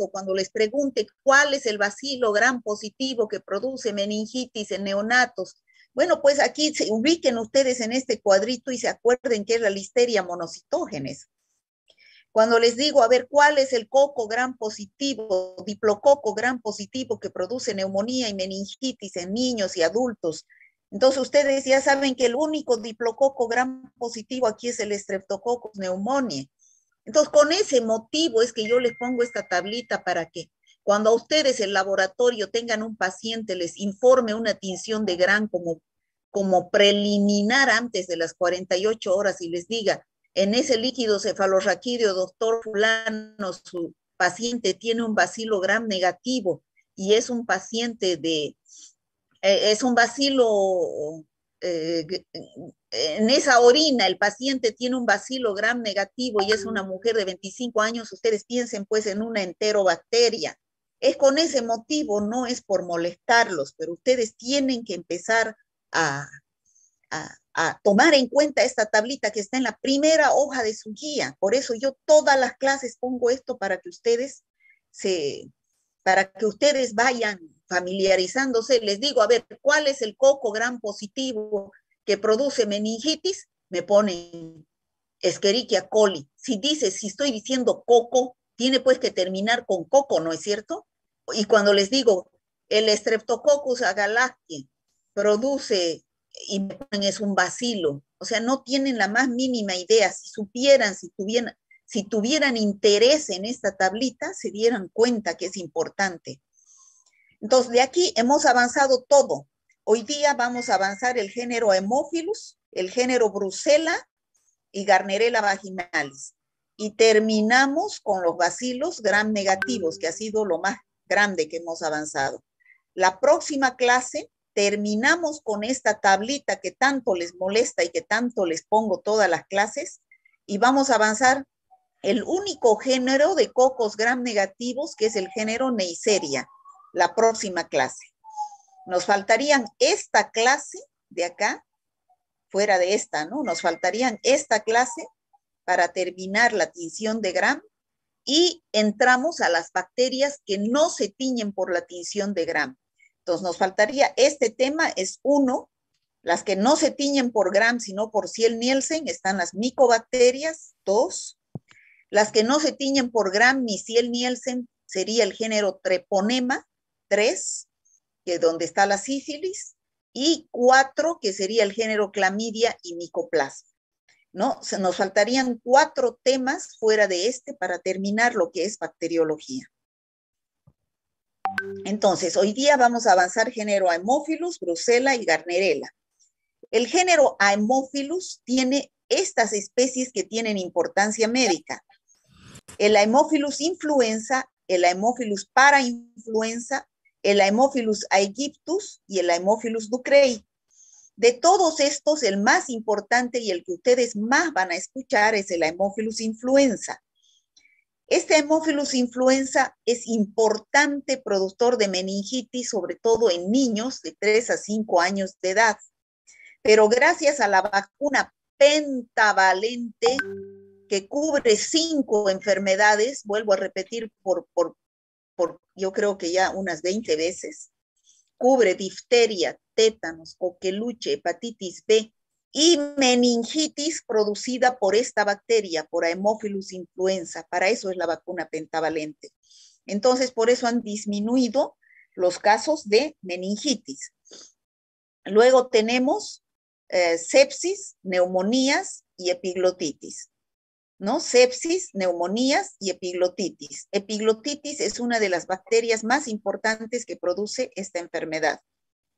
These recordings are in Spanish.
pensando cuando les pregunte cuál es el bacilo gram positivo que produce meningitis en neonatos? Bueno, pues aquí se ubiquen ustedes en este cuadrito y se acuerden que es la Listeria monocytogenes. Cuando les digo, a ver, ¿cuál es el coco gram positivo, diplococo gram positivo que produce neumonía y meningitis en niños y adultos? Entonces ustedes ya saben que el único diplococo gram positivo aquí es el Streptococcus pneumoniae. Entonces con ese motivo es que yo les pongo esta tablita para que cuando a ustedes el laboratorio tengan un paciente, les informe una tinción de gram como preliminar antes de las 48 horas y les diga, en ese líquido cefalorraquídeo, doctor fulano, su paciente tiene un bacilo gram negativo y es un paciente es un bacilo, eh, en esa orina el paciente tiene un bacilo gram negativo y es una mujer de 25 años, ustedes piensen pues en una enterobacteria. Es con ese motivo, no es por molestarlos, pero ustedes tienen que empezar a, a tomar en cuenta esta tablita que está en la primera hoja de su guía. Por eso yo todas las clases pongo esto para que ustedes vayan familiarizándose. Les digo, a ver, ¿cuál es el coco gram positivo que produce meningitis? Me ponen Escherichia coli. Si estoy diciendo coco, tiene pues que terminar con coco, ¿no es cierto? Y cuando les digo, el Streptococcus agalactiae produce y me ponen es un bacilo. O sea, no tienen la más mínima idea. Si supieran, si tuvieran interés en esta tablita, se dieran cuenta que es importante. Entonces, de aquí hemos avanzado todo. Hoy día vamos a avanzar el género Haemophilus, el género Brucella y Gardnerella vaginalis. Y terminamos con los bacilos gram negativos, que ha sido lo más grande que hemos avanzado. La próxima clase terminamos con esta tablita que tanto les molesta y que tanto les pongo todas las clases y vamos a avanzar el único género de cocos gram negativos, que es el género Neisseria, la próxima clase. Nos faltarían esta clase de acá, fuera de esta, ¿no? Nos faltarían esta clase para terminar la tinción de Gram y entramos a las bacterias que no se tiñen por la tinción de Gram. Entonces nos faltaría, este tema es uno, las que no se tiñen por Gram sino por Ciel-Nielsen están las micobacterias, 2. Las que no se tiñen por Gram ni Ciel-Nielsen sería el género Treponema, 3, que es donde está la sífilis, y 4, que sería el género Clamidia y Mycoplasma. ¿No? Nos faltarían 4 temas fuera de este para terminar lo que es bacteriología. Entonces, hoy día vamos a avanzar género Haemophilus, Brucella y Gardnerella. El género Haemophilus tiene estas especies que tienen importancia médica. El Haemophilus influenza, el Haemophilus parainfluenza, el Haemophilus aegyptus y el Haemophilus ducreyi. De todos estos, el más importante y el que ustedes más van a escuchar es el Haemophilus influenza. Este Haemophilus influenza es importante productor de meningitis, sobre todo en niños de 3 a 5 años de edad. Pero gracias a la vacuna pentavalente, que cubre 5 enfermedades, vuelvo a repetir yo creo que ya unas 20 veces, cubre difteria, tétanos, coqueluche, hepatitis B y meningitis producida por esta bacteria, por Haemophilus influenza. Para eso es la vacuna pentavalente. Entonces, por eso han disminuido los casos de meningitis. Luego tenemos sepsis, neumonías y epiglotitis, ¿no? Sepsis, neumonías y epiglotitis. Epiglotitis es una de las bacterias más importantes que produce esta enfermedad,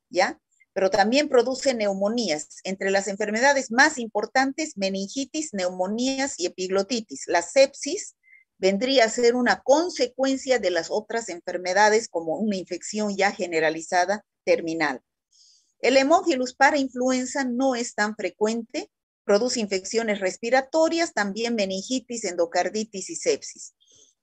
¿ya? Pero también produce neumonías. Entre las enfermedades más importantes, meningitis, neumonías y epiglotitis. La sepsis vendría a ser una consecuencia de las otras enfermedades como una infección ya generalizada terminal. El Haemophilus parainfluenza no es tan frecuente, produce infecciones respiratorias, también meningitis, endocarditis y sepsis.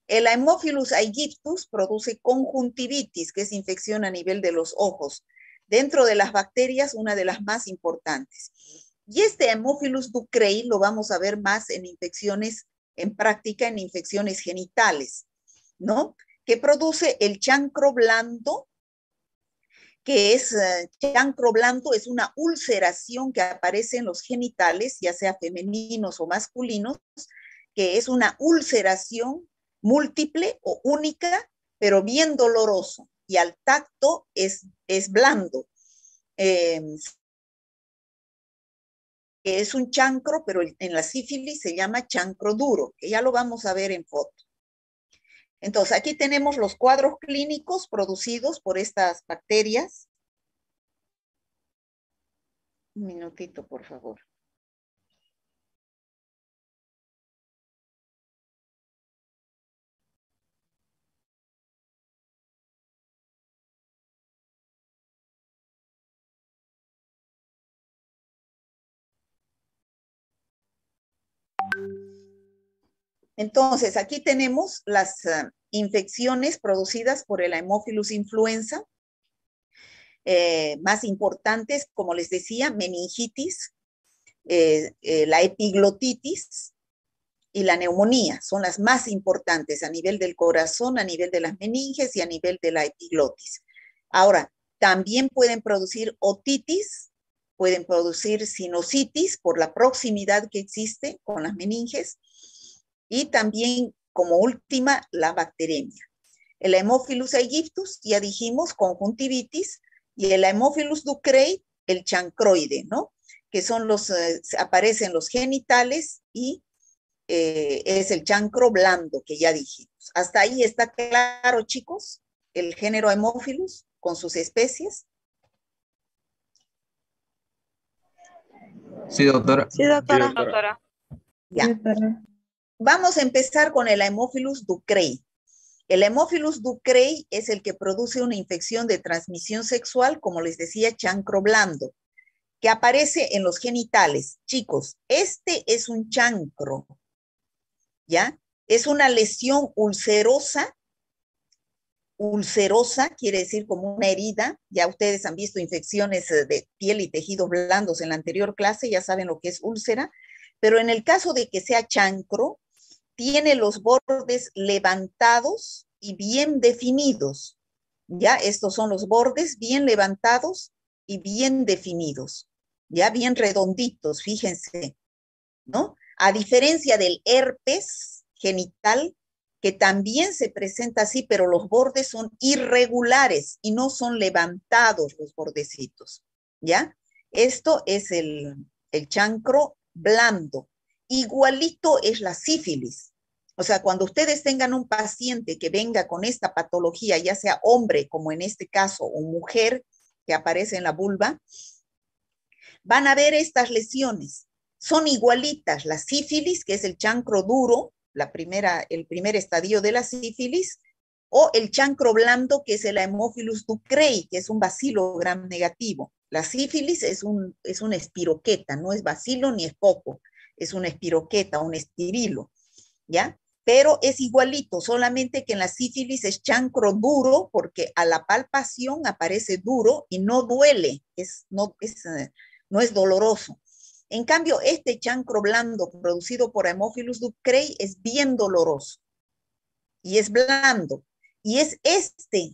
El Haemophilus aegyptus produce conjuntivitis, que es infección a nivel de los ojos. Dentro de las bacterias, una de las más importantes. Y este Haemophilus ducreyi lo vamos a ver más en infecciones, en práctica, en infecciones genitales, ¿no? que produce el chancro blando, que es chancro blando, es una ulceración que aparece en los genitales, ya sea femeninos o masculinos, que es una ulceración múltiple o única, pero bien doloroso, y al tacto es blando. Que es un chancro, pero en la sífilis se llama chancro duro, que ya lo vamos a ver en foto. Entonces, aquí tenemos los cuadros clínicos producidos por estas bacterias. Un minutito, por favor. Entonces, aquí tenemos las infecciones producidas por el Haemophilus influenza, más importantes, como les decía, meningitis, la epiglotitis y la neumonía, son las más importantes a nivel del corazón, a nivel de las meninges y a nivel de la epiglotis. Ahora, también pueden producir otitis, pueden producir sinusitis por la proximidad que existe con las meninges, y también, como última, la bacteremia. El Haemophilus aegyptus, ya dijimos, conjuntivitis, y el Haemophilus ducreyi, el chancroide, ¿no? Que son aparecen los genitales y es el chancro blando, que ya dijimos. Hasta ahí está claro, chicos, el género Haemophilus con sus especies. Sí, doctora. Sí, doctora. Sí, doctora. Ya. Sí, doctora. Vamos a empezar con el Haemophilus ducreyi. El Haemophilus ducreyi es el que produce una infección de transmisión sexual, como les decía, chancro blando, que aparece en los genitales. Chicos, este es un chancro, ¿ya? Es una lesión ulcerosa. Ulcerosa quiere decir como una herida. Ya ustedes han visto infecciones de piel y tejidos blandos en la anterior clase, ya saben lo que es úlcera. Pero en el caso de que sea chancro, tiene los bordes levantados y bien definidos. Ya, estos son los bordes bien levantados y bien definidos. Ya, bien redonditos, fíjense, ¿no? A diferencia del herpes genital, que también se presenta así, pero los bordes son irregulares y no son levantados los bordecitos, ¿ya? Esto es el chancro blando. Igualito es la sífilis. O sea, cuando ustedes tengan un paciente que venga con esta patología, ya sea hombre, como en este caso, o mujer que aparece en la vulva, van a ver estas lesiones. Son igualitas, la sífilis, que es el chancro duro, el primer estadio de la sífilis, o el chancro blando, que es el Haemophilus ducreyi, que es un bacilo gram negativo. La sífilis es una espiroqueta, no es bacilo ni es coco, es una espiroqueta, un espirilo, ¿ya? Pero es igualito, solamente que en la sífilis es chancro duro, porque a la palpación aparece duro y no duele, no es doloroso. En cambio, este chancro blando producido por Haemophilus ducreyi es bien doloroso y es blando. Y es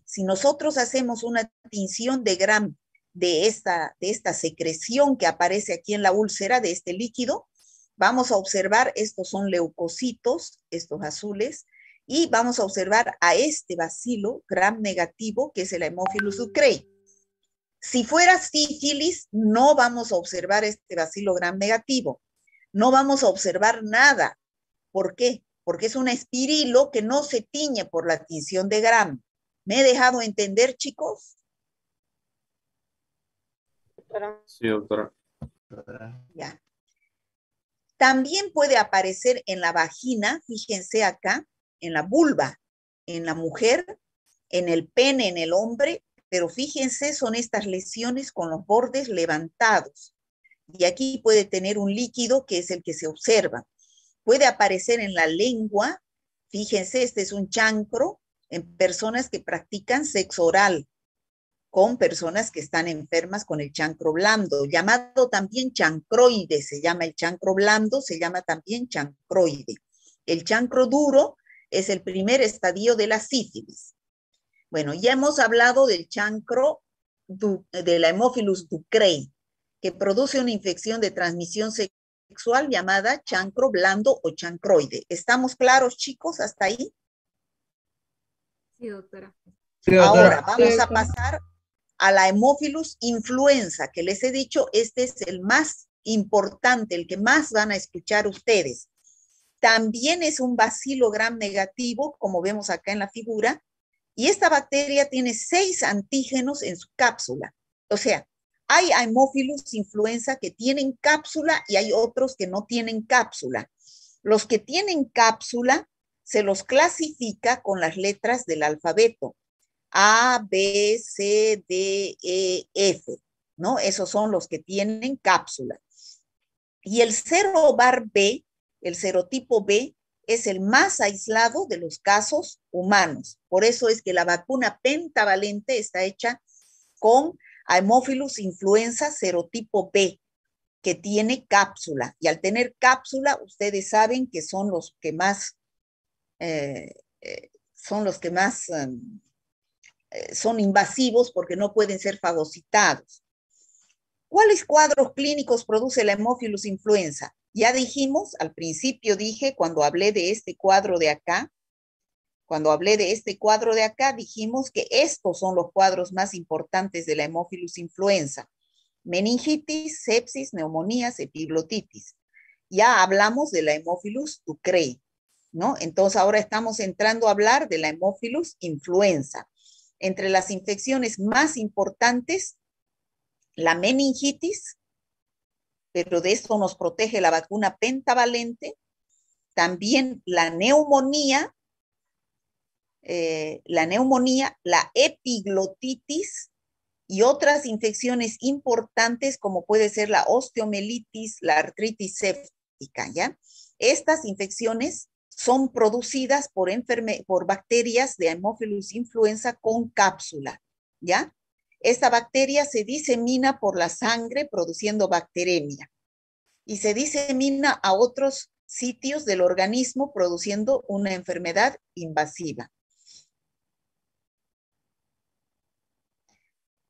si nosotros hacemos una tinción de Gram de esta secreción que aparece aquí en la úlcera, de este líquido, vamos a observar, estos son leucocitos, estos azules, y vamos a observar a este bacilo Gram negativo, que es el Haemophilus ducreyi. Si fuera sífilis, no vamos a observar este bacilo gram negativo. No vamos a observar nada. ¿Por qué? Porque es un espirilo que no se tiñe por la tinción de Gram. ¿Me he dejado entender, chicos? Sí, doctora. Ya. También puede aparecer en la vagina, fíjense acá, en la vulva, en la mujer, en el pene, en el hombre, pero fíjense, son estas lesiones con los bordes levantados. Y aquí puede tener un líquido que es el que se observa. Puede aparecer en la lengua, fíjense, este es un chancro en personas que practican sexo oral, con personas que están enfermas con el chancro blando, llamado también chancroide, se llama el chancro blando, se llama también chancroide. El chancro duro es el primer estadio de la sífilis. Bueno, ya hemos hablado del chancro, de la Haemophilus ducreyi, que produce una infección de transmisión sexual llamada chancro blando o chancroide. ¿Estamos claros, chicos, hasta ahí? Sí, doctora. Sí, Ahora doctora. vamos a pasar a la Haemophilus influenza, que les he dicho, este es el más importante, el que más van a escuchar ustedes. También es un bacilo gram negativo, como vemos acá en la figura, y esta bacteria tiene 6 antígenos en su cápsula. O sea, hay Haemophilus influenza que tienen cápsula y hay otros que no tienen cápsula. Los que tienen cápsula se los clasifica con las letras del alfabeto. A, B, C, D, E, F, ¿no? Esos son los que tienen cápsula. Y el serobar B, el serotipo B, es el más aislado de los casos humanos. Por eso es que la vacuna pentavalente está hecha con Haemophilus influenza serotipo B, que tiene cápsula. Y al tener cápsula, ustedes saben que son los que más, son invasivos porque no pueden ser fagocitados. ¿Cuáles cuadros clínicos produce la Haemophilus influenza? Ya dijimos, al principio dije, cuando hablé de este cuadro de acá, dijimos que estos son los cuadros más importantes de la Haemophilus influenza. Meningitis, sepsis, neumonías, epiglotitis. Ya hablamos de la Haemophilus ducreyi, ¿no? Entonces ahora estamos entrando a hablar de la Haemophilus influenza. Entre las infecciones más importantes, la meningitis, pero de esto nos protege la vacuna pentavalente, también la neumonía, la epiglotitis y otras infecciones importantes como puede ser la osteomielitis, la artritis séptica, ¿ya? Estas infecciones son producidas por bacterias de Haemophilus influenza con cápsula, ¿ya? Esta bacteria se disemina por la sangre produciendo bacteremia y se disemina a otros sitios del organismo produciendo una enfermedad invasiva.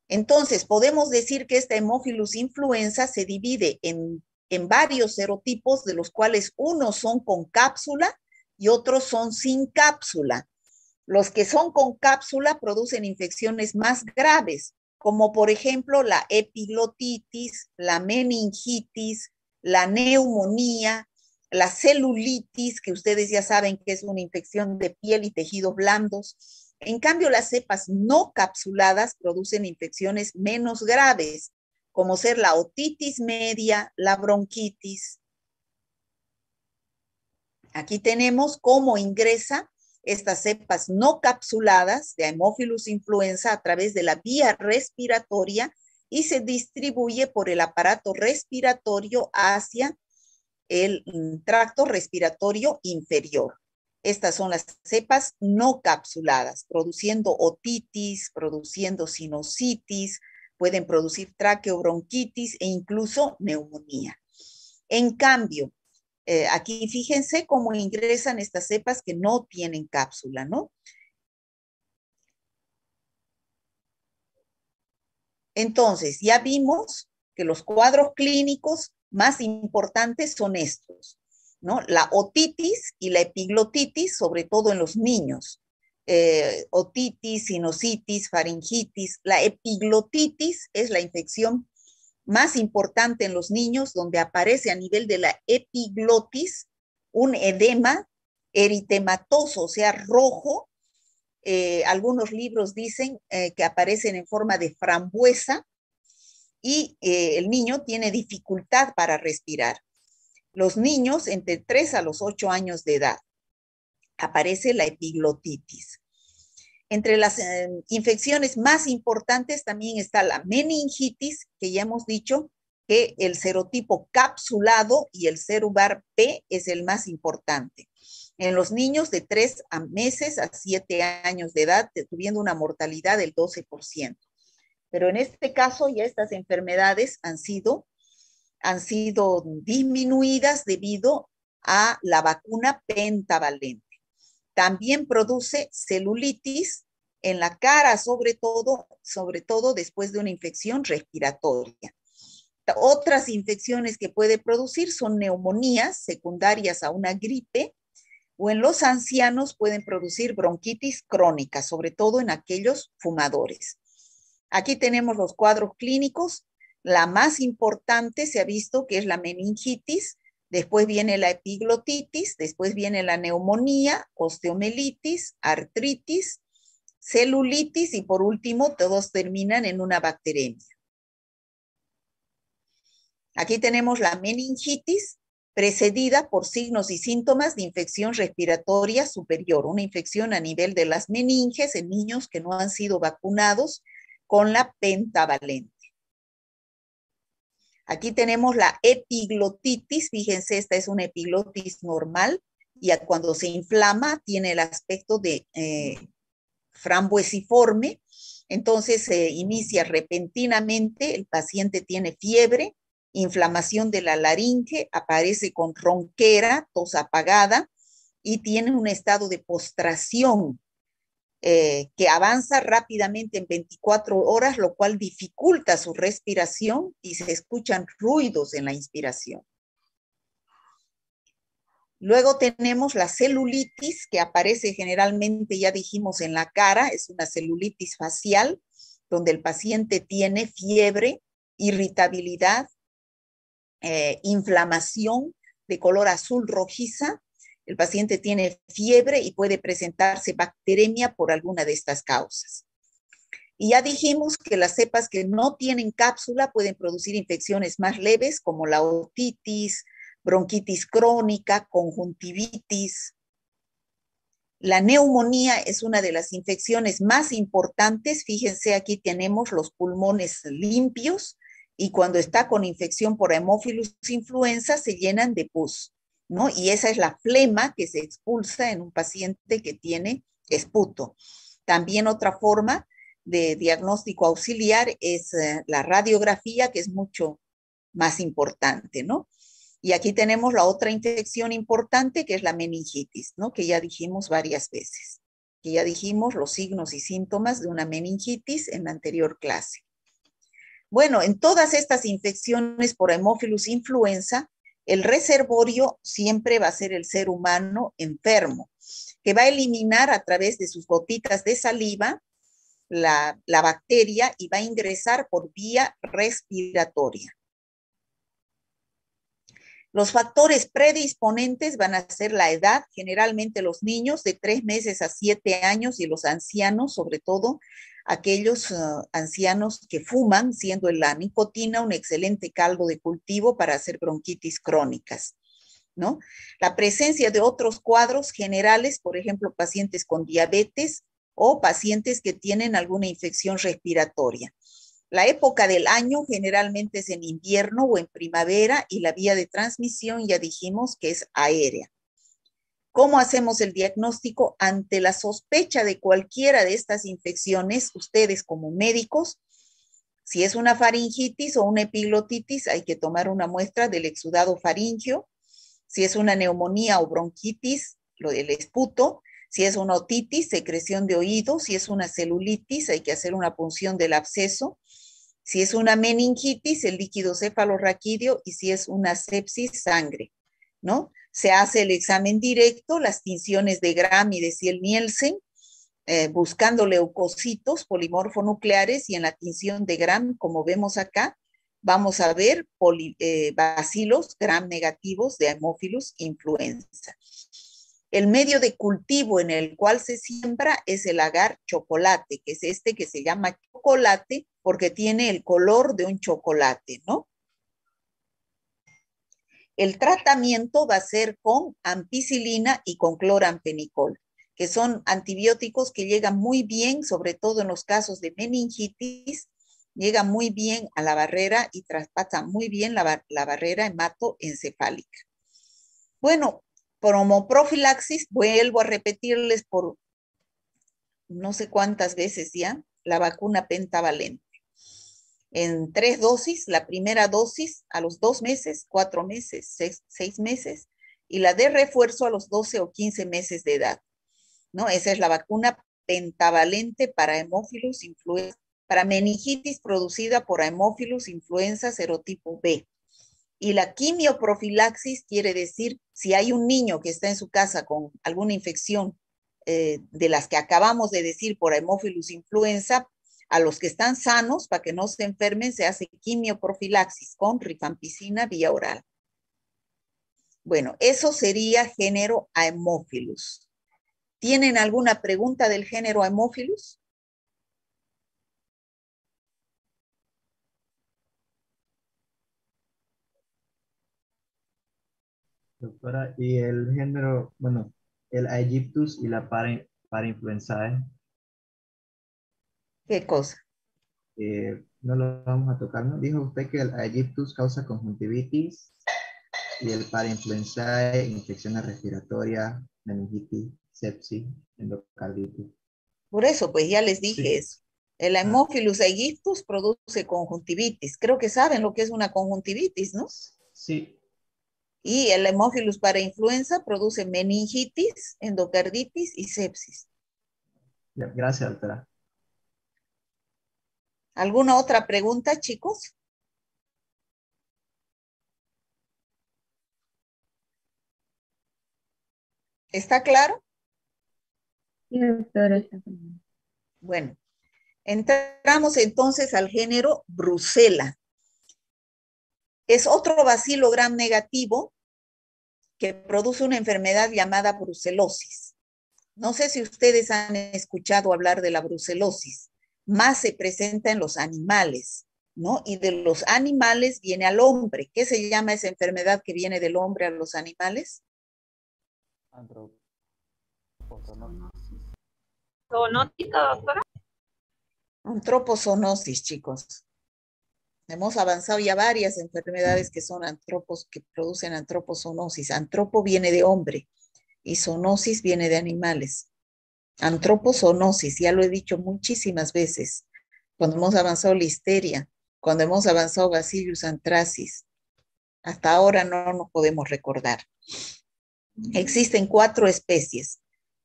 Entonces, podemos decir que esta Haemophilus influenza se divide en varios serotipos, de los cuales unos son con cápsula y otros son sin cápsula. Los que son con cápsula producen infecciones más graves, como por ejemplo la epiglotitis, la meningitis, la neumonía, la celulitis, que ustedes ya saben que es una infección de piel y tejidos blandos. En cambio, las cepas no capsuladas producen infecciones menos graves, como ser la otitis media, la bronquitis. Aquí tenemos cómo ingresa estas cepas no capsuladas de Haemophilus influenza a través de la vía respiratoria y se distribuye por el aparato respiratorio hacia el tracto respiratorio inferior. Estas son las cepas no capsuladas, produciendo otitis, produciendo sinusitis, pueden producir traqueobronquitis e incluso neumonía. En cambio, aquí fíjense cómo ingresan estas cepas que no tienen cápsula, ¿no? Entonces, ya vimos que los cuadros clínicos más importantes son estos, ¿no? La otitis y la epiglotitis, sobre todo en los niños. Otitis, sinusitis, faringitis. La epiglotitis es la infección más importante en los niños, donde aparece a nivel de la epiglotis un edema eritematoso, o sea, rojo. Algunos libros dicen que aparecen en forma de frambuesa y el niño tiene dificultad para respirar. Los niños entre 3 a los 8 años de edad aparece la epiglotitis. Entre las infecciones más importantes también está la meningitis, que ya hemos dicho que el serotipo capsulado y el serobar P es el más importante. En los niños de 3 meses a 7 años de edad, tuviendo una mortalidad del 12%. Pero en este caso ya estas enfermedades han sido disminuidas debido a la vacuna pentavalente. También produce celulitis en la cara, sobre todo después de una infección respiratoria. Otras infecciones que puede producir son neumonías secundarias a una gripe, o en los ancianos pueden producir bronquitis crónica, sobre todo en aquellos fumadores. Aquí tenemos los cuadros clínicos. La más importante se ha visto que es la meningitis, después viene la epiglotitis, después viene la neumonía, osteomelitis, artritis, celulitis y por último todos terminan en una bacteremia. Aquí tenemos la meningitis precedida por signos y síntomas de infección respiratoria superior, una infección a nivel de las meninges en niños que no han sido vacunados con la pentavalente. Aquí tenemos la epiglotitis, fíjense, esta es una epiglotis normal y cuando se inflama tiene el aspecto de frambuesiforme, entonces se inicia repentinamente, el paciente tiene fiebre, inflamación de la laringe, aparece con ronquera, tos apagada y tiene un estado de postración que avanza rápidamente en 24 horas, lo cual dificulta su respiración y se escuchan ruidos en la inspiración. Luego tenemos la celulitis, que aparece generalmente, ya dijimos, en la cara, es una celulitis facial, donde el paciente tiene fiebre, irritabilidad, inflamación de color azul rojiza. El paciente tiene fiebre y puede presentarse bacteremia por alguna de estas causas. Y ya dijimos que las cepas que no tienen cápsula pueden producir infecciones más leves como la otitis, bronquitis crónica, conjuntivitis. La neumonía es una de las infecciones más importantes. Fíjense, aquí tenemos los pulmones limpios y cuando está con infección por Haemophilus influenza se llenan de pus, ¿no? Y esa es la flema que se expulsa en un paciente que tiene esputo. También otra forma de diagnóstico auxiliar es la radiografía, que es mucho más importante, ¿no? Y aquí tenemos la otra infección importante, que es la meningitis, ¿no? Que ya dijimos varias veces, que ya dijimos los signos y síntomas de una meningitis en la anterior clase. Bueno, en todas estas infecciones por Haemophilus influenza, el reservorio siempre va a ser el ser humano enfermo, que va a eliminar a través de sus gotitas de saliva la bacteria y va a ingresar por vía respiratoria. Los factores predisponentes van a ser la edad, generalmente los niños de 3 meses a 7 años y los ancianos, sobre todo aquellos ancianos que fuman, siendo la nicotina un excelente caldo de cultivo para hacer bronquitis crónicas, ¿no? La presencia de otros cuadros generales, por ejemplo, pacientes con diabetes o pacientes que tienen alguna infección respiratoria. La época del año generalmente es en invierno o en primavera y la vía de transmisión ya dijimos que es aérea. ¿Cómo hacemos el diagnóstico? Ante la sospecha de cualquiera de estas infecciones, ustedes como médicos, si es una faringitis o una epiglotitis, hay que tomar una muestra del exudado faríngeo. Si es una neumonía o bronquitis, lo del esputo. Si es una otitis, secreción de oído. Si es una celulitis, hay que hacer una punción del absceso. Si es una meningitis, el líquido cefalorraquídeo. Y si es una sepsis, sangre, ¿no? Se hace el examen directo, las tinciones de Gram y de Ziel-Nielsen, buscando leucocitos polimorfonucleares, y en la tinción de Gram, como vemos acá, vamos a ver bacilos Gram negativos de Haemophilus influenza. El medio de cultivo en el cual se siembra es el agar chocolate, que es este que se llama chocolate porque tiene el color de un chocolate, ¿no? El tratamiento va a ser con ampicilina y con cloramfenicol, que son antibióticos que llegan muy bien, sobre todo en los casos de meningitis, llegan muy bien a la barrera y traspasan muy bien la barrera hematoencefálica. Bueno, como profilaxis, vuelvo a repetirles por no sé cuántas veces ya, la vacuna pentavalente. En 3 dosis, la primera dosis a los 2 meses, 4 meses, 6 meses, y la de refuerzo a los 12 o 15 meses de edad. ¿no? Esa es la vacuna pentavalente para Haemophilus influenza, para meningitis producida por Haemophilus influenza serotipo B. Y la quimioprofilaxis quiere decir si hay un niño que está en su casa con alguna infección de las que acabamos de decir por Haemophilus influenza, a los que están sanos, para que no se enfermen, se hace quimioprofilaxis con rifampicina vía oral. Bueno, eso sería género Haemophilus. ¿Tienen alguna pregunta del género Haemophilus? Doctora, y el género, bueno, el Aegyptus y la Parainfluenzae, ¿Qué cosa? no lo vamos a tocar, ¿no? Dijo usted que el Aegyptus causa conjuntivitis y el Parainfluenzae infecciones respiratorias, meningitis, sepsis, endocarditis. Por eso, pues ya les dije Sí. eso. El Ah, Haemophilus aegyptus produce conjuntivitis. Creo que saben lo que es una conjuntivitis, ¿no? sí, Y el Haemophilus para influenza produce meningitis, endocarditis y sepsis. gracias, doctora. ¿Alguna otra pregunta, chicos? ¿Está claro? Sí, doctora. Bueno, entramos entonces al género Brucela. Es otro bacilo gram negativo que produce una enfermedad llamada brucelosis. No sé si ustedes han escuchado hablar de la brucelosis. Más se presenta en los animales, ¿no? Y de los animales viene al hombre. ¿Qué se llama esa enfermedad que viene del hombre a los animales? ¿Zoonótica, doctora? Antroposonosis, chicos. Hemos avanzado ya varias enfermedades que son que producen antroposonosis. Antropo viene de hombre y zoonosis viene de animales. Antroposonosis, ya lo he dicho muchísimas veces, cuando hemos avanzado listeria, cuando hemos avanzado Bacillus anthracis. Hasta ahora no nos podemos recordar. Existen 4 especies.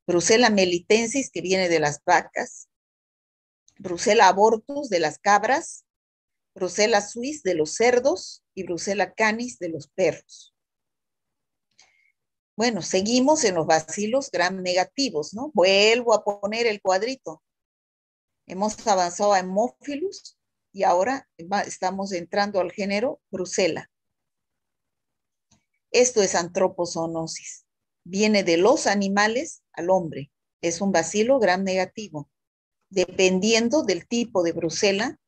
Brucella melitensis, que viene de las vacas, Brucella abortus de las cabras, Brucella suis de los cerdos y Brucella canis de los perros. Bueno, seguimos en los bacilos gram negativos, ¿no? Vuelvo a poner el cuadrito. Hemos avanzado a Haemophilus y ahora estamos entrando al género Brucella. Esto es antropozonosis. Viene de los animales al hombre. Es un bacilo gram negativo. Dependiendo del tipo de Brucella,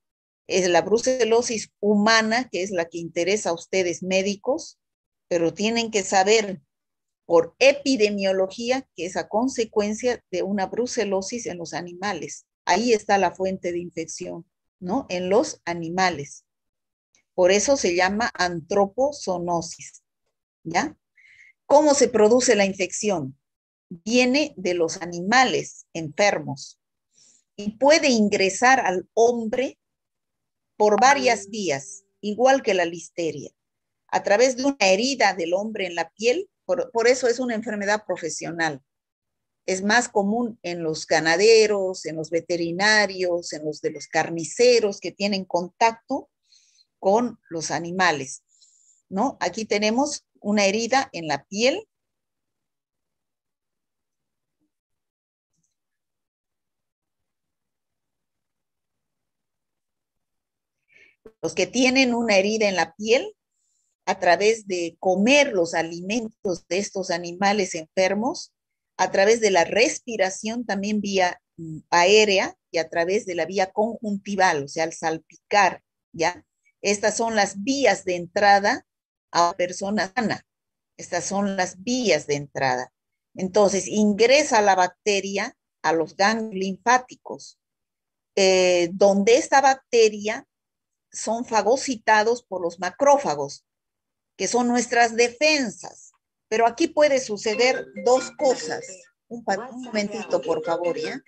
es la brucelosis humana, que es la que interesa a ustedes médicos, pero tienen que saber por epidemiología que es a consecuencia de una brucelosis en los animales. Ahí está la fuente de infección, ¿no? En los animales. Por eso se llama antropozonosis, ¿ya? ¿Cómo se produce la infección? Viene de los animales enfermos y puede ingresar al hombre por varias vías, igual que la listeria, a través de una herida del hombre en la piel, por eso es una enfermedad profesional. Es más común en los ganaderos, en los veterinarios, en los de los carniceros que tienen contacto con los animales, ¿no? Aquí tenemos una herida en la piel. Los que tienen una herida en la piel a través de comer los alimentos de estos animales enfermos, a través de la respiración también vía aérea y a través de la vía conjuntival, o sea, al salpicar, ¿ya? Estas son las vías de entrada a una persona sana. Estas son las vías de entrada. Entonces, ingresa la bacteria a los ganglios linfáticos, donde esta bacteria son fagocitados por los macrófagos, que son nuestras defensas. Pero aquí puede suceder 2 cosas. Un momentito, por favor, ¿ya?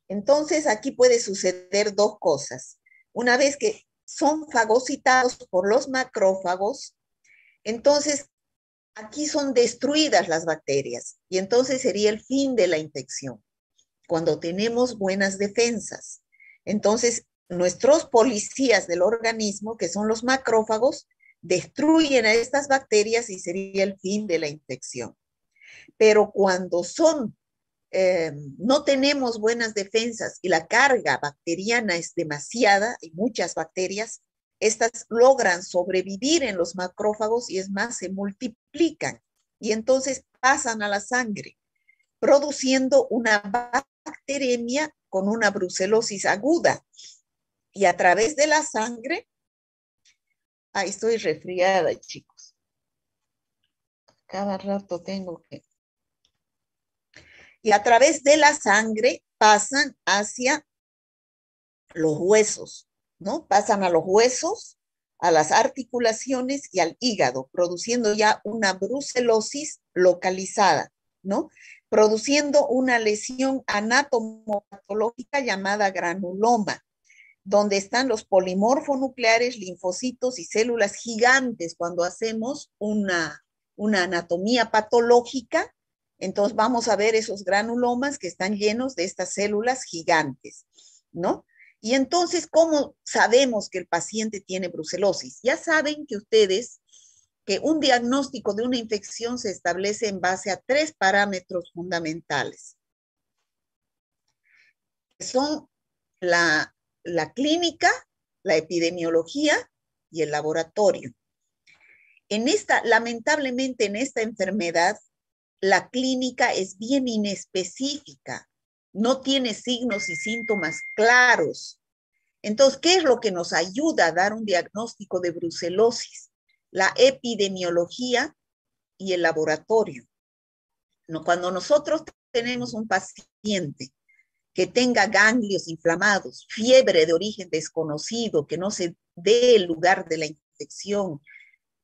Entonces, aquí puede suceder dos cosas. Una vez que son fagocitados por los macrófagos, entonces aquí son destruidas las bacterias y entonces sería el fin de la infección, cuando tenemos buenas defensas. Entonces, nuestros policías del organismo, que son los macrófagos, destruyen a estas bacterias y sería el fin de la infección. Pero cuando no tenemos buenas defensas y la carga bacteriana es demasiada, hay muchas bacterias, estas logran sobrevivir en los macrófagos y es más, se multiplican y entonces pasan a la sangre, produciendo una bacteremia con una brucelosis aguda. Y a través de la sangre, ahí estoy resfriada, chicos. Cada rato tengo que... Y a través de la sangre pasan hacia los huesos, ¿no? Pasan a los huesos, a las articulaciones y al hígado, produciendo ya una brucelosis localizada, ¿no? Produciendo una lesión anatomopatológica llamada granuloma, donde están los polimorfonucleares, linfocitos y células gigantes. Cuando hacemos una anatomía patológica, entonces vamos a ver esos granulomas que están llenos de estas células gigantes, ¿no? Y entonces, ¿cómo sabemos que el paciente tiene brucelosis? Ya saben que ustedes que un diagnóstico de una infección se establece en base a 3 parámetros fundamentales, que son la clínica, la epidemiología y el laboratorio. Lamentablemente en esta enfermedad, la clínica es bien inespecífica, no tiene signos y síntomas claros. Entonces, ¿qué es lo que nos ayuda a dar un diagnóstico de brucelosis? La epidemiología y el laboratorio. Cuando nosotros tenemos un paciente que tenga ganglios inflamados, fiebre de origen desconocido, que no se dé el lugar de la infección,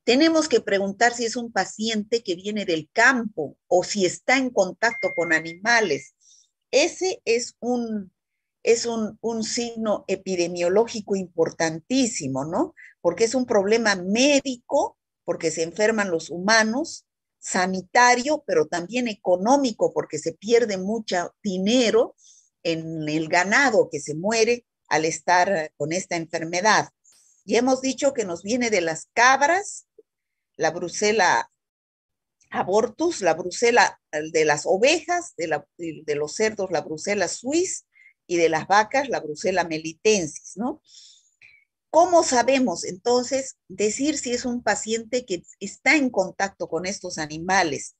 tenemos que preguntar si es un paciente que viene del campo o si está en contacto con animales. Ese es un signo epidemiológico importantísimo, ¿no? Porque es un problema médico, porque se enferman los humanos, sanitario, pero también económico, porque se pierde mucho dinero en el ganado que se muere al estar con esta enfermedad. Y hemos dicho que nos viene de las cabras, la brucela abortus, la brucela de las ovejas, de los cerdos, la brucela suis, y de las vacas, la brucela melitensis, ¿no? ¿Cómo sabemos entonces decir si es un paciente que está en contacto con estos animales?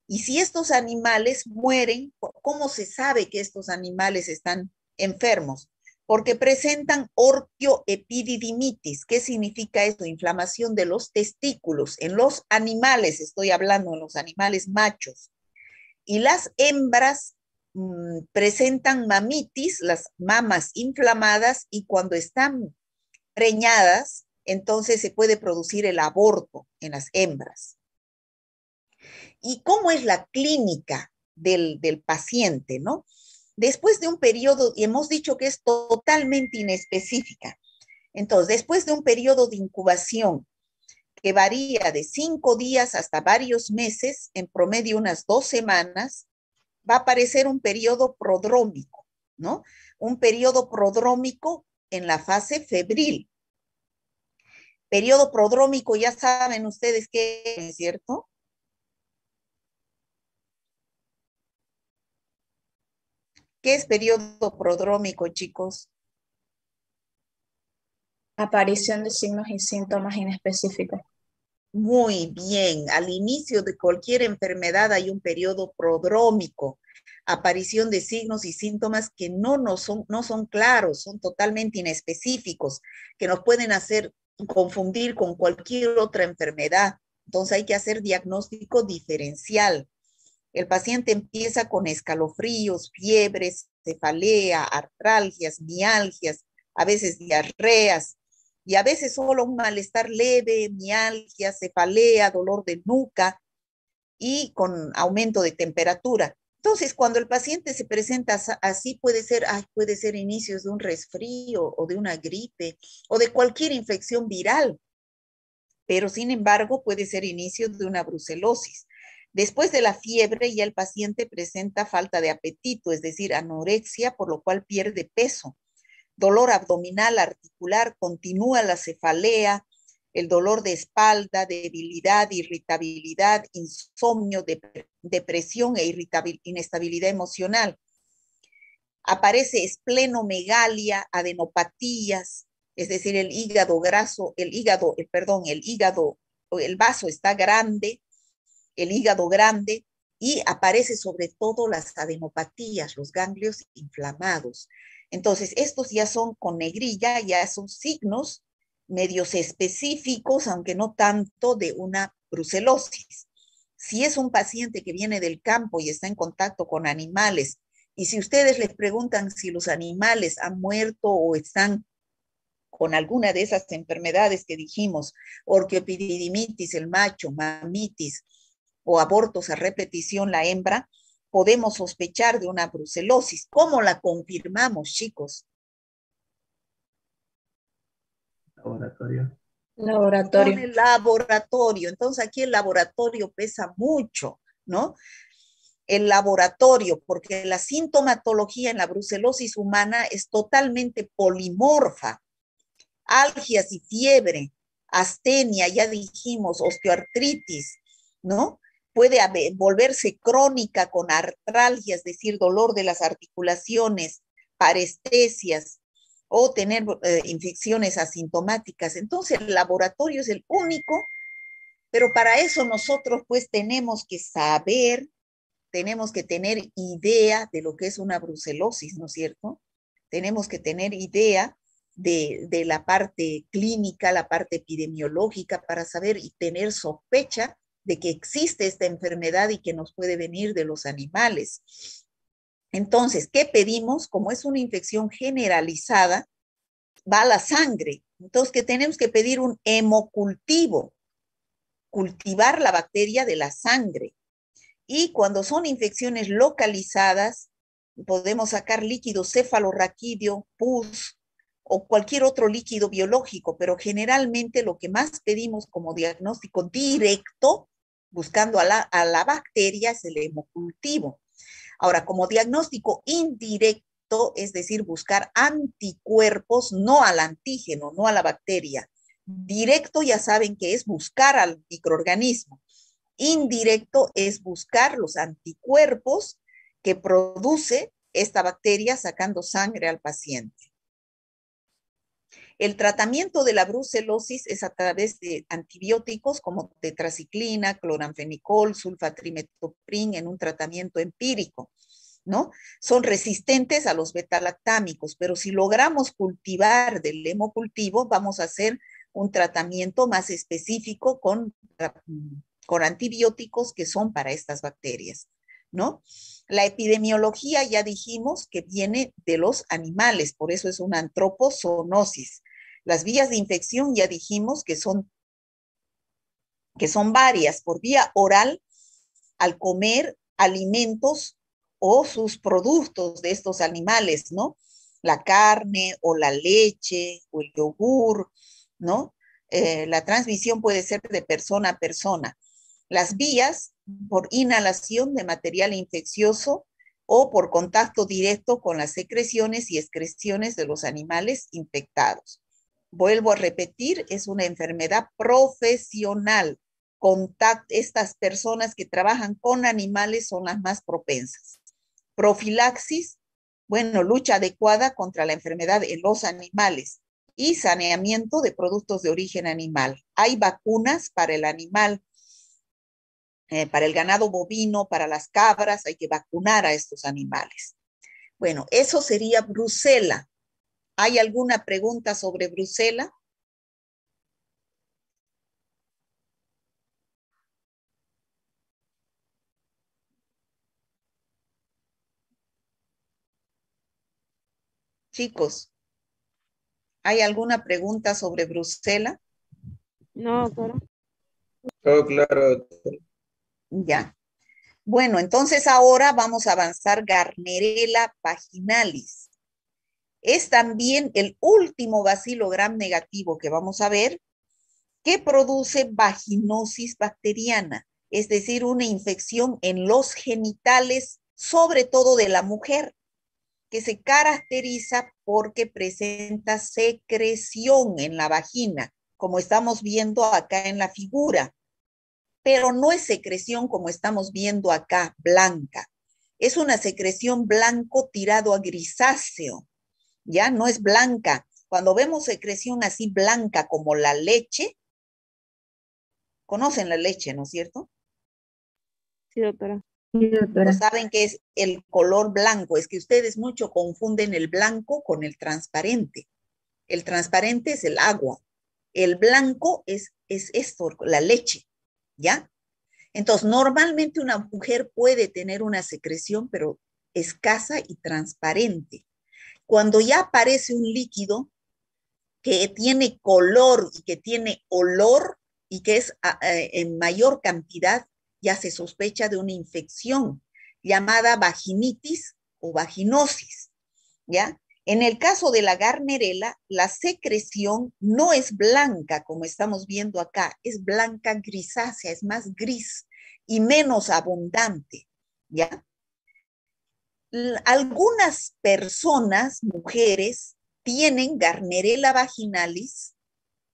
Y si estos animales mueren, ¿cómo se sabe que estos animales están enfermos? Porque presentan orquioepididimitis. ¿Qué significa esto? Inflamación de los testículos. En los animales, estoy hablando, en los animales machos. Y las hembras presentan mamitis, las mamas inflamadas, y cuando están preñadas, entonces se puede producir el aborto en las hembras. ¿Y cómo es la clínica del paciente, no? Después de un periodo, y hemos dicho que es totalmente inespecífica, entonces después de un periodo de incubación que varía de 5 días hasta varios meses, en promedio unas 2 semanas, va a aparecer un periodo prodrómico, ¿no? Un periodo prodrómico en la fase febril. Periodo prodrómico, ya saben ustedes qué es, ¿cierto? ¿Qué es periodo prodrómico, chicos? Aparición de signos y síntomas inespecíficos. Muy bien. Al inicio de cualquier enfermedad hay un periodo prodrómico, aparición de signos y síntomas que no son claros, son totalmente inespecíficos, que nos pueden hacer confundir con cualquier otra enfermedad. Entonces hay que hacer diagnóstico diferencial. El paciente empieza con escalofríos, fiebres, cefalea, artralgias, mialgias, a veces diarreas, y a veces solo un malestar leve, mialgia, cefalea, dolor de nuca y con aumento de temperatura. Entonces, cuando el paciente se presenta así, puede ser inicios de un resfrío o de una gripe o de cualquier infección viral, pero sin embargo puede ser inicio de una brucelosis. Después de la fiebre, ya el paciente presenta falta de apetito, es decir, anorexia, por lo cual pierde peso. Dolor abdominal, articular, continúa la cefalea, el dolor de espalda, debilidad, irritabilidad, insomnio, depresión e inestabilidad emocional. Aparece esplenomegalia, adenopatías, es decir, el hígado graso, el vaso está grande, el hígado grande, y aparece sobre todo las adenopatías, los ganglios inflamados. Entonces, estos ya son con negrilla, ya son signos medios específicos, aunque no tanto de una brucelosis. Si es un paciente que viene del campo y está en contacto con animales, y si ustedes les preguntan si los animales han muerto o están con alguna de esas enfermedades que dijimos, orquiopididimitis, el macho, mamitis, o abortos a repetición, la hembra, podemos sospechar de una brucelosis. ¿Cómo la confirmamos, chicos? Laboratorio. Con Laboratorio. el laboratorio. Entonces aquí el laboratorio pesa mucho, ¿no? El laboratorio, porque la sintomatología en la brucelosis humana es totalmente polimorfa. Algias y fiebre, astenia, ya dijimos, osteoartritis, ¿no? Puede volverse crónica con artralgia, es decir, dolor de las articulaciones, parestesias o tener infecciones asintomáticas. Entonces, el laboratorio es el único, pero para eso nosotros pues tenemos que saber, tenemos que tener idea de lo que es una brucelosis, ¿no es cierto? Tenemos que tener idea de la parte clínica, la parte epidemiológica, para saber y tener sospecha de que existe esta enfermedad y que nos puede venir de los animales. Entonces, ¿qué pedimos? Como es una infección generalizada, va a la sangre. Entonces, ¿qué tenemos que pedir? Un hemocultivo, cultivar la bacteria de la sangre. Y cuando son infecciones localizadas, podemos sacar líquido cefalorraquídeo, pus o cualquier otro líquido biológico, pero generalmente lo que más pedimos como diagnóstico directo, buscando a la bacteria, es el hemocultivo. Ahora, como diagnóstico indirecto, es decir, buscar anticuerpos, no al antígeno, no a la bacteria. Directo ya saben que es buscar al microorganismo. Indirecto es buscar los anticuerpos que produce esta bacteria sacando sangre al paciente. El tratamiento de la brucelosis es a través de antibióticos como tetraciclina, cloranfenicol, sulfatrimetoprim en un tratamiento empírico, ¿no? Son resistentes a los betalactámicos, pero si logramos cultivar del hemocultivo, vamos a hacer un tratamiento más específico con antibióticos que son para estas bacterias, ¿no? La epidemiología ya dijimos que viene de los animales, por eso es una antropozoonosis. Las vías de infección ya dijimos que son varias, por vía oral, al comer alimentos o sus productos de estos animales, ¿no? La carne o la leche o el yogur, ¿no? La transmisión puede ser de persona a persona. Las vías por inhalación de material infeccioso o por contacto directo con las secreciones y excreciones de los animales infectados. Vuelvo a repetir, es una enfermedad profesional. Estas personas que trabajan con animales son las más propensas. Profilaxis, bueno, lucha adecuada contra la enfermedad en los animales y saneamiento de productos de origen animal. Hay vacunas para el animal, para el ganado bovino, para las cabras, hay que vacunar a estos animales. Bueno, eso sería brucela. ¿Hay alguna pregunta sobre brucela? Chicos, ¿hay alguna pregunta sobre brucela? No, claro. Todo claro, doctor. Ya. Bueno, entonces ahora vamos a avanzar Gardnerella vaginalis. Es también el último bacilo gram negativo que vamos a ver, que produce vaginosis bacteriana, es decir, una infección en los genitales, sobre todo de la mujer, que se caracteriza porque presenta secreción en la vagina, como estamos viendo acá en la figura. Pero no es secreción como estamos viendo acá, blanca. Es una secreción blanco tirado a grisáceo, ¿ya? No es blanca. Cuando vemos secreción así blanca como la leche, conocen la leche, ¿no es cierto? Sí, doctora. Sí, No doctora. saben qué es el color blanco. Es que ustedes mucho confunden el blanco con el transparente. El transparente es el agua. El blanco es esto, la leche, ¿ya? Entonces, normalmente una mujer puede tener una secreción, pero escasa y transparente. Cuando ya aparece un líquido que tiene color y que tiene olor y que es en mayor cantidad, ya se sospecha de una infección llamada vaginitis o vaginosis, ¿ya? En el caso de la Gardnerella, la secreción no es blanca, como estamos viendo acá, es blanca grisácea, es más gris y menos abundante, ¿ya? Algunas personas, mujeres, tienen Gardnerella vaginalis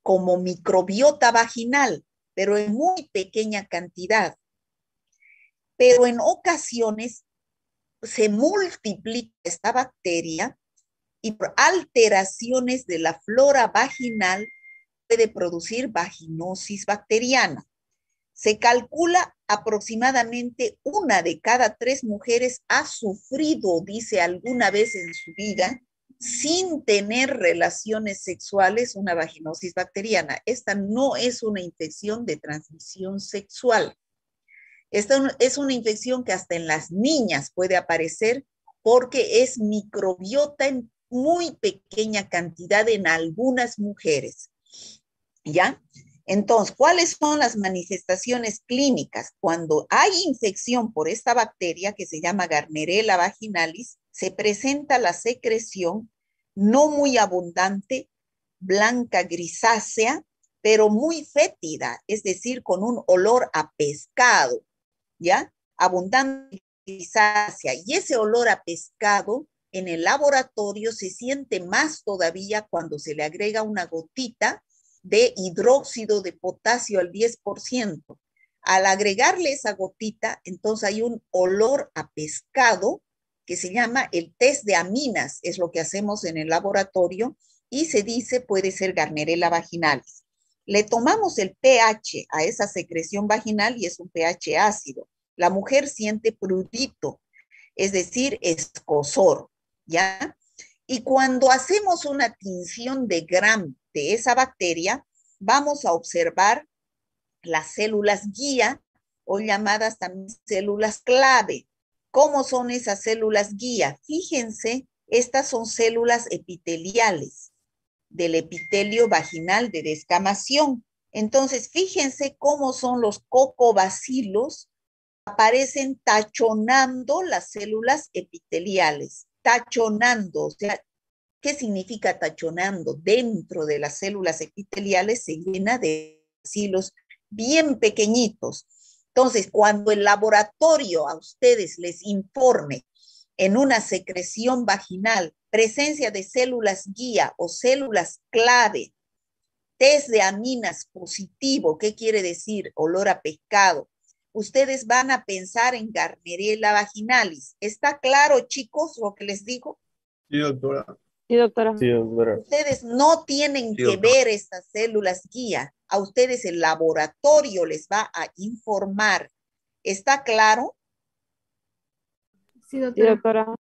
como microbiota vaginal, pero en muy pequeña cantidad. Pero en ocasiones se multiplica esta bacteria y por alteraciones de la flora vaginal puede producir vaginosis bacteriana. Se calcula aproximadamente 1 de cada 3 mujeres ha sufrido, dice alguna vez en su vida, sin tener relaciones sexuales, una vaginosis bacteriana. Esta no es una infección de transmisión sexual. Esta es una infección que hasta en las niñas puede aparecer porque es microbiota en muy pequeña cantidad en algunas mujeres. ¿Ya? Entonces, ¿cuáles son las manifestaciones clínicas? Cuando hay infección por esta bacteria que se llama Gardnerella vaginalis, se presenta la secreción no muy abundante, blanca grisácea, pero muy fétida, es decir, con un olor a pescado, ¿ya? Abundante grisácea. Y ese olor a pescado en el laboratorio se siente más todavía cuando se le agrega una gotita de hidróxido de potasio al 10%. Al agregarle esa gotita, entonces hay un olor a pescado que se llama el test de aminas, es lo que hacemos en el laboratorio, y se dice puede ser Gardnerella vaginalis. Le tomamos el pH a esa secreción vaginal y es un pH ácido. La mujer siente prurito, es decir, escozor, ¿ya? Y cuando hacemos una tinción de Gram de esa bacteria, vamos a observar las células guía o llamadas también células clave. ¿Cómo son esas células guía? Fíjense, estas son células epiteliales del epitelio vaginal de descamación. Entonces, fíjense cómo son los cocobacilos, aparecen tachonando las células epiteliales, tachonando, o sea, ¿qué significa tachonando? Dentro de las células epiteliales se llena de bacilos bien pequeñitos. Entonces, cuando el laboratorio a ustedes les informe en una secreción vaginal presencia de células guía o células clave, test de aminas positivo, ¿qué quiere decir? Olor a pescado. Ustedes van a pensar en Gardnerella vaginalis. ¿Está claro, chicos, lo que les digo? Sí, doctora. Sí, doctora. Sí, doctora. Ustedes no tienen Sí, que doctora. ver estas células guía. A ustedes el laboratorio les va a informar. ¿Está claro? Sí, Sí, doctora. doctora.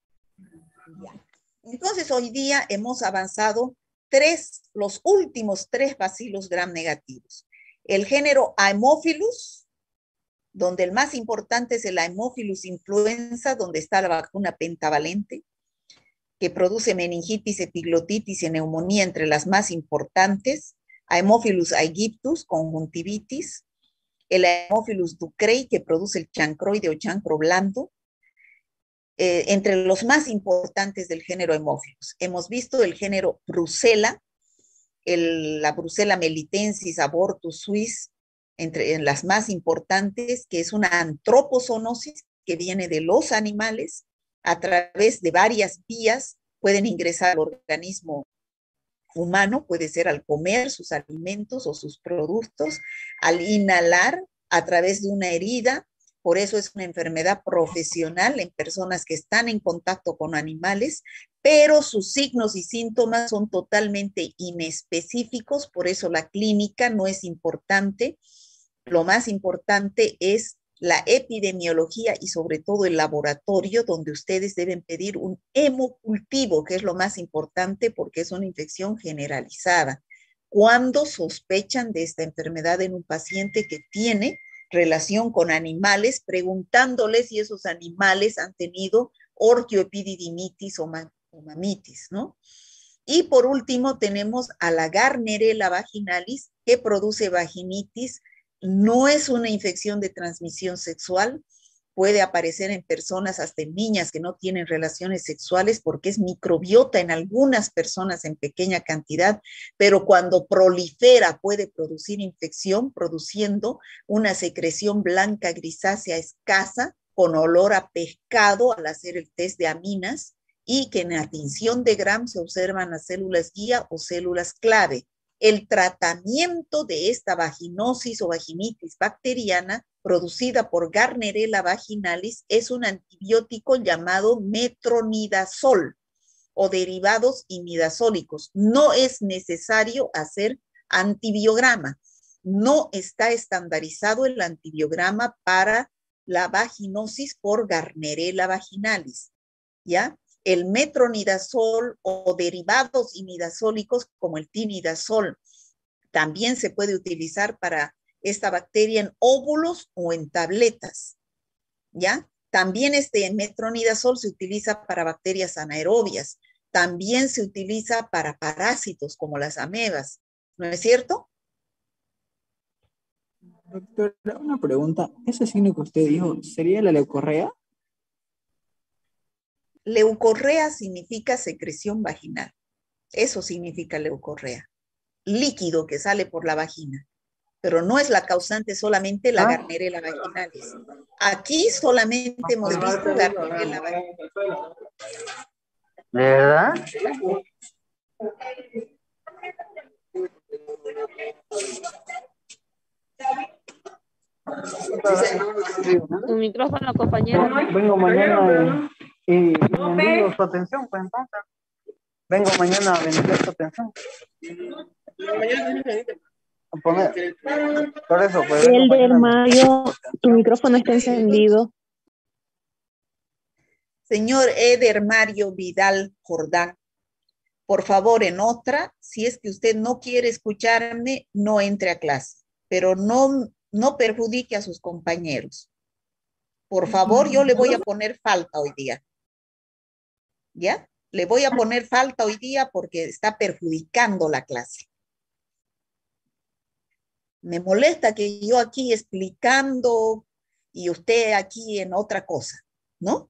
Ya. Entonces, hoy día hemos avanzado los últimos 3 bacilos gram negativos. El género Haemophilus, donde el más importante es el Haemophilus influenza, donde está la vacuna pentavalente, que produce meningitis, epiglotitis y neumonía entre las más importantes. Haemophilus aegyptus, conjuntivitis. el Haemophilus ducreyi, que produce el chancroide o chancro blando, entre los más importantes del género Haemophilus. Hemos visto el género Brucella, la Brucella melitensis abortus suis, entre las más importantes, que es una antropozoonosis que viene de los animales a través de varias vías, pueden ingresar al organismo humano, puede ser al comer sus alimentos o sus productos, al inhalar a través de una herida. Por eso es una enfermedad profesional en personas que están en contacto con animales, pero sus signos y síntomas son totalmente inespecíficos, por eso la clínica no es importante. Lo más importante es la epidemiología y sobre todo el laboratorio, donde ustedes deben pedir un hemocultivo, que es lo más importante porque es una infección generalizada. Cuando sospechan de esta enfermedad en un paciente que tiene relación con animales, preguntándoles si esos animales han tenido orquioepididimitis o mamitis, ¿no? Y por último tenemos a la Gardnerella vaginalis, que produce vaginitis. No es una infección de transmisión sexual, puede aparecer en personas, hasta en niñas que no tienen relaciones sexuales, porque es microbiota en algunas personas en pequeña cantidad, pero cuando prolifera puede producir infección, produciendo una secreción blanca grisácea escasa, con olor a pescado al hacer el test de aminas, y que en la tinción de Gram se observan las células guía o células clave. El tratamiento de esta vaginosis o vaginitis bacteriana producida por Gardnerella vaginalis es un antibiótico llamado metronidazol o derivados imidazólicos. No es necesario hacer antibiograma. No está estandarizado el antibiograma para la vaginosis por Gardnerella vaginalis, ¿ya? El metronidazol o derivados imidazólicos como el tinidazol también se puede utilizar para esta bacteria en óvulos o en tabletas, ¿ya? También este metronidazol se utiliza para bacterias anaerobias, también se utiliza para parásitos como las amebas, ¿no es cierto? Doctora, una pregunta. ¿Ese signo que usted dijo sería la leucorrea? Leucorrea significa secreción vaginal. Eso significa leucorrea. Líquido que sale por la vagina. Pero no es la causante solamente la Gardnerella vaginalis. Aquí solamente hemos visto Gardnerella vaginalis. ¿De verdad? Tu micrófono, compañero. Vengo mañana y bendigo su atención, pues entonces. Vengo mañana a bendecir su atención. A poner. Por eso, pues. Elder Mario, tu micrófono está encendido. Señor Eder Mario Vidal Jordán, por favor, en otra, si es que usted no quiere escucharme, no entre a clase, pero no perjudique a sus compañeros. Por favor, yo le voy a poner falta hoy día. ¿Ya? Le voy a poner falta hoy día porque está perjudicando la clase. Me molesta que yo aquí explicando y usted aquí en otra cosa, ¿no?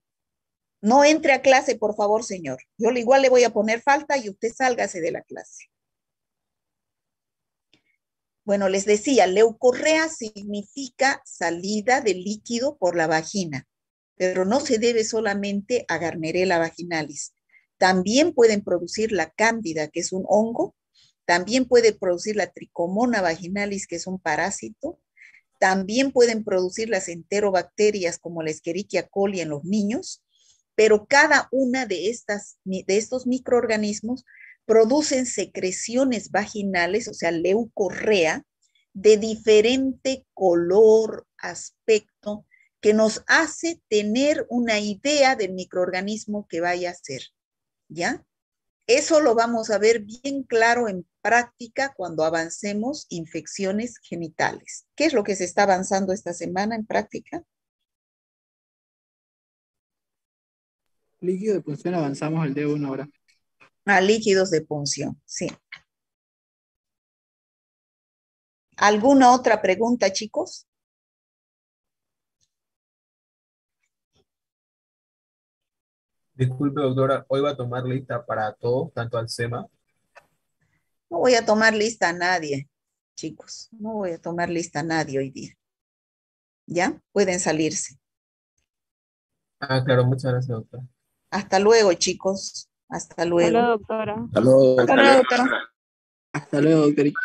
No entre a clase, por favor, señor. Yo igual le voy a poner falta y usted sálgase de la clase. Bueno, les decía, leucorrea significa salida de líquido por la vagina, pero no se debe solamente a Gardnerella vaginalis. También pueden producir la cándida, que es un hongo. También puede producir la tricomona vaginalis, que es un parásito. También pueden producir las enterobacterias, como la Escherichia coli en los niños. Pero cada una de estos microorganismos producen secreciones vaginales, o sea, leucorrea, de diferente color, aspecto, que nos hace tener una idea del microorganismo que vaya a ser, ¿ya? Eso lo vamos a ver bien claro en práctica cuando avancemos infecciones genitales. ¿Qué es lo que se está avanzando esta semana en práctica? Líquido de punción avanzamos el de 1 hora. A líquidos de punción, sí. ¿Alguna otra pregunta, chicos? Disculpe, doctora, hoy va a tomar lista para todos, tanto al SEMA. No voy a tomar lista a nadie, chicos. No voy a tomar lista a nadie hoy día. ¿Ya? Pueden salirse. Ah, claro, muchas gracias, doctora. Hasta luego, chicos. Hasta luego. Hola, doctora. Hasta luego, Hola, doctora. hasta luego, doctorita.